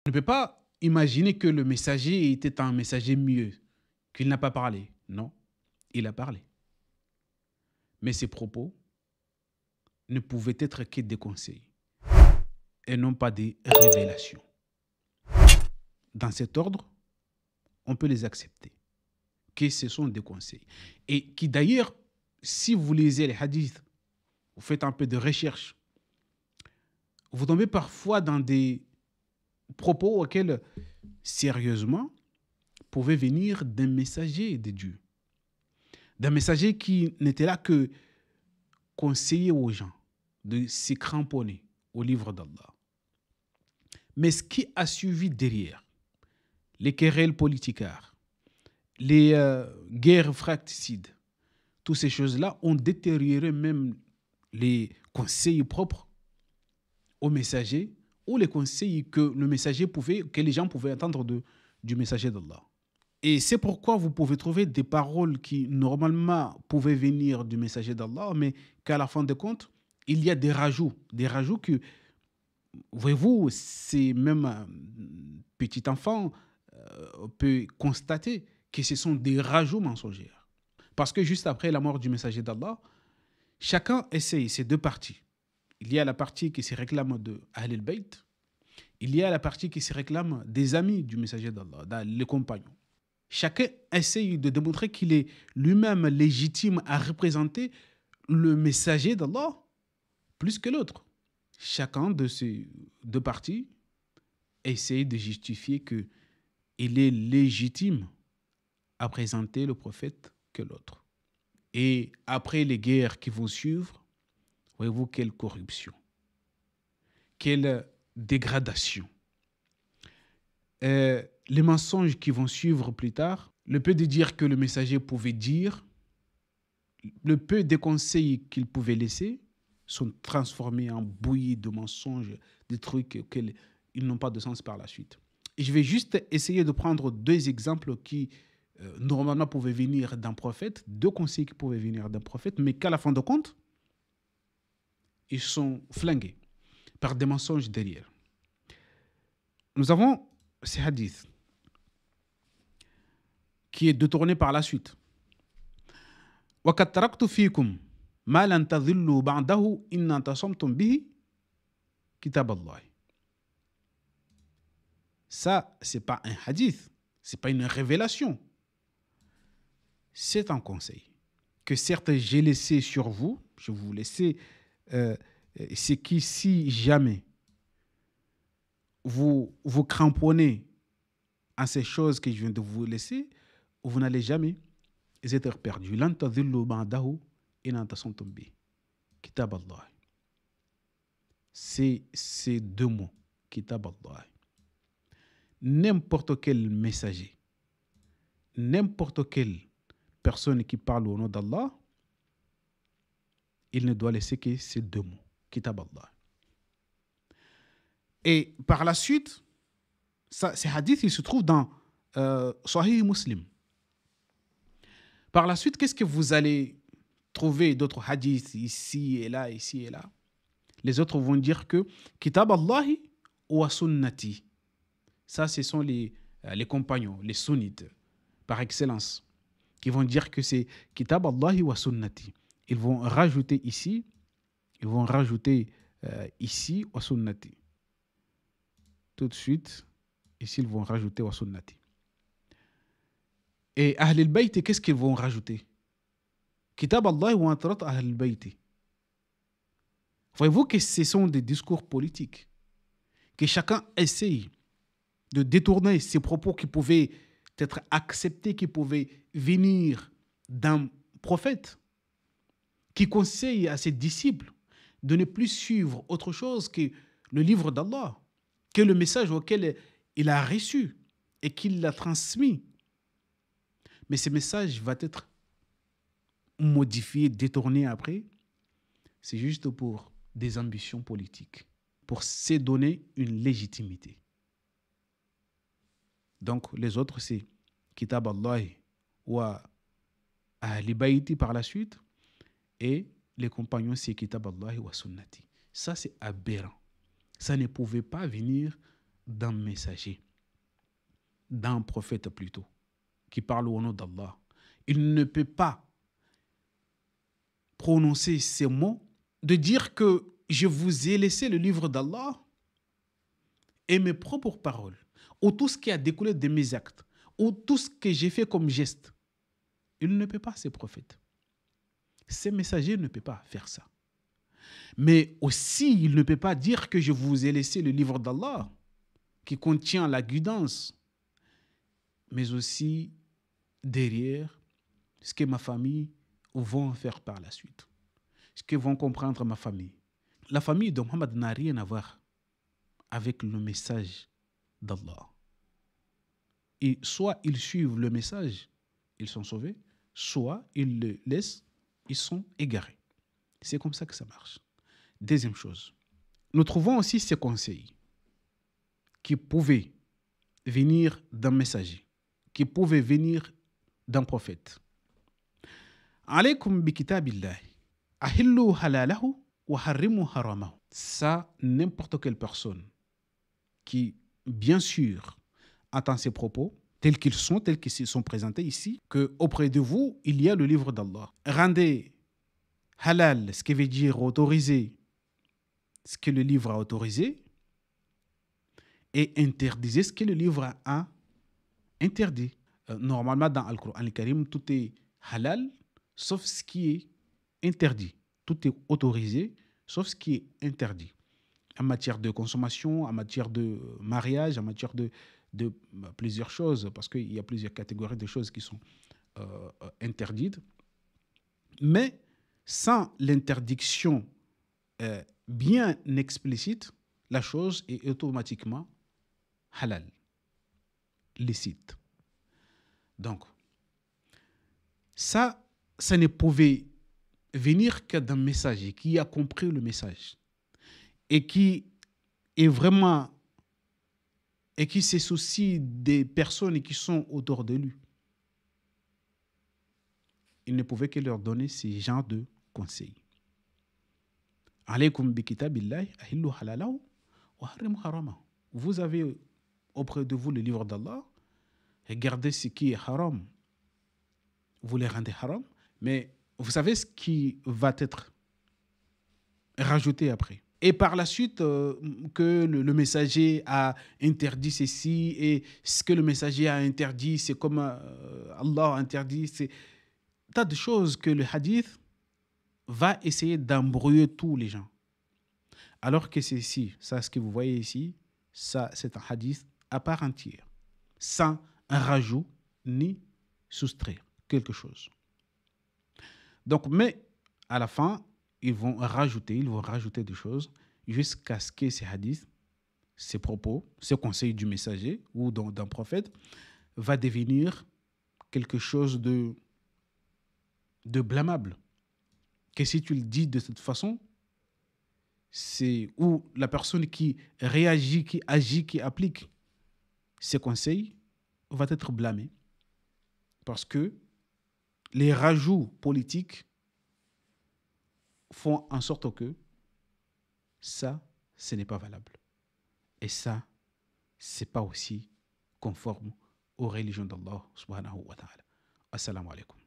On ne peut pas imaginer que le messager était un messager mieux, qu'il n'a pas parlé. Non, il a parlé. Mais ses propos ne pouvaient être que des conseils et non pas des révélations. Dans cet ordre, on peut les accepter, que ce sont des conseils. Et qui d'ailleurs, si vous lisez les hadiths, vous faites un peu de recherche, vous tombez parfois dans des propos auxquels, sérieusement, pouvaient venir d'un messager de Dieu. D'un messager qui n'était là que conseiller aux gens de se cramponner au livre d'Allah. Mais ce qui a suivi derrière, les querelles politicaires, les guerres fratricides, toutes ces choses-là ont détérioré même les conseils propres au messager ou les conseils que le messager pouvait, que les gens pouvaient attendre du messager d'Allah. Et c'est pourquoi vous pouvez trouver des paroles qui normalement pouvaient venir du messager d'Allah, mais qu'à la fin de compte, il y a des rajouts que, voyez-vous, c'est même un petit enfant peut constater que ce sont des rajouts mensongers. Parce que juste après la mort du messager d'Allah, chacun essaye ces deux parties. Il y a la partie qui se réclame de Ahl al-Bayt, il y a la partie qui se réclame des amis du messager d'Allah, les compagnons. Chacun essaye de démontrer qu'il est lui-même légitime à représenter le messager d'Allah plus que l'autre. Chacun de ces deux parties essaye de justifier qu'il est légitime à présenter le prophète que l'autre. Et après les guerres qui vont suivre, voyez-vous quelle corruption, quelle dégradation. Les mensonges qui vont suivre plus tard, le peu de dire que le messager pouvait dire, le peu de conseils qu'il pouvait laisser sont transformés en bouillie de mensonges, des trucs auxquels ils n'ont pas de sens par la suite. Et je vais juste essayer de prendre deux exemples qui normalement pouvaient venir d'un prophète, deux conseils qui pouvaient venir d'un prophète, mais qu'à la fin de compte, ils sont flingués par des mensonges derrière. Nous avons ce hadith qui est détourné par la suite. وَقَدْ تَرَكْتُ فِيكُمْ مَا لَنْ تَضِلُّوا بَعْدَهُ إِنَّ اعْتَصَمْتُمْ بِهِ كِتَابَ اللَّهِ. Ça, ce n'est pas un hadith, ce n'est pas une révélation. C'est un conseil que certes j'ai laissé sur vous, je vous laisse, c'est que si jamais vous vous cramponnez à ces choses que je viens de vous laisser, vous n'allez jamais être perdu. لَنْ تَضِلُّوا بَعْدَهُ إِنْ اعْتَصَمْتُمْ بِهِ كِتَابَ اللَّهِ. C'est ces deux mots, Kitab Allah. N'importe quel messager, n'importe quelle personne qui parle au nom d'Allah, il ne doit laisser que ces deux mots, Kitab Allah. Et par la suite, ces hadiths, ils se trouvent dans Sahih Muslim. Par la suite, qu'est-ce que vous allez trouver d'autres hadiths ici et là, ici et là? Les autres vont dire que Kitab Allahi wa sunnati. Ça, ce sont les compagnons, les sunnites, par excellence, qui vont dire que c'est Kitab Allahi wa sunnati. Ils vont rajouter ici, ici wa sunnati. Tout de suite, ici, ils vont rajouter wa sunnati. Et Ahl al-Bayt, qu'est-ce qu'ils vont rajouter? Kitab Allahi wa atrat Ahl al-Bayt. Voyez-vous que ce sont des discours politiques, que chacun essaye de détourner ces propos qui pouvaient être acceptés, qui pouvaient venir d'un prophète, qui conseille à ses disciples de ne plus suivre autre chose que le livre d'Allah, que le message auquel il a reçu et qu'il l'a transmis. Mais ce message va être modifié, détourné après. C'est juste pour des ambitions politiques, pour se donner une légitimité. Donc, les autres, c'est Kitab Allah wa Ahli Bayti par la suite, et les compagnons, c'est Kitab Allah wa Sunnati. Ça, c'est aberrant. Ça ne pouvait pas venir d'un messager, d'un prophète plutôt, qui parle au nom d'Allah, il ne peut pas prononcer ces mots, de dire que je vous ai laissé le livre d'Allah et mes propres paroles, ou tout ce qui a découlé de mes actes, ou tout ce que j'ai fait comme geste. Il ne peut pas, ces prophètes. Ces messagers ne peuvent pas faire ça. Mais aussi, il ne peut pas dire que je vous ai laissé le livre d'Allah, qui contient la guidance, mais aussi derrière ce que ma famille vont faire par la suite, ce que vont comprendre ma famille. La famille de Mohammed n'a rien à voir avec le message d'Allah. Et soit ils suivent le message, ils sont sauvés, soit ils le laissent, ils sont égarés. C'est comme ça que ça marche. Deuxième chose, nous trouvons aussi ces conseils qui pouvaient venir d'un messager, qui pouvaient venir d'un prophète. Alaykum bi kitabillahi, ahillu halalahu wa harrimu haramahu. Ça, n'importe quelle personne qui, bien sûr, entend ces propos, tels qu'ils sont présentés ici, qu'auprès de vous, il y a le livre d'Allah. Rendez halal, ce qui veut dire autoriser ce que le livre a autorisé, et interdisez ce que le livre a interdit. Normalement, dans Al-Qur'an al-Karim, tout est halal, sauf ce qui est interdit. Tout est autorisé, sauf ce qui est interdit. En matière de consommation, en matière de mariage, en matière de plusieurs choses, parce qu'il y a plusieurs catégories de choses qui sont interdites. Mais sans l'interdiction bien explicite, la chose est automatiquement halal, licite. Donc, ça ne pouvait venir que d'un messager qui a compris le message et qui est vraiment et qui se soucie des personnes qui sont autour de lui. Il ne pouvait que leur donner ces genres de conseils. Alaykum bi kitabillahi ahillu halalahu wa harrimu haramahu. Vous avez auprès de vous le livre d'Allah. Regardez ce qui est haram. Vous les rendez haram. Mais vous savez ce qui va être rajouté après. Et par la suite, que le messager a interdit ceci et ce que le messager a interdit, c'est comme Allah a interdit. C'est tas de choses que le hadith va essayer d'embrouiller tous les gens. Alors que c'est ici, ça, ce que vous voyez ici, ça, c'est un hadith à part entière, sans un rajout ni soustraire quelque chose. Donc, mais à la fin, ils vont rajouter des choses jusqu'à ce que ces hadiths, ces propos, ces conseils du messager ou d'un prophète va devenir quelque chose de blâmable. Que si tu le dis de cette façon, c'est où la personne qui réagit, qui agit, qui applique ces conseils va être blâmée. Parce que les rajouts politiques font en sorte que ça, ce n'est pas valable. Et ça, ce n'est pas aussi conforme aux religions d'Allah subhanahu wa ta'ala. Assalamu alaikum.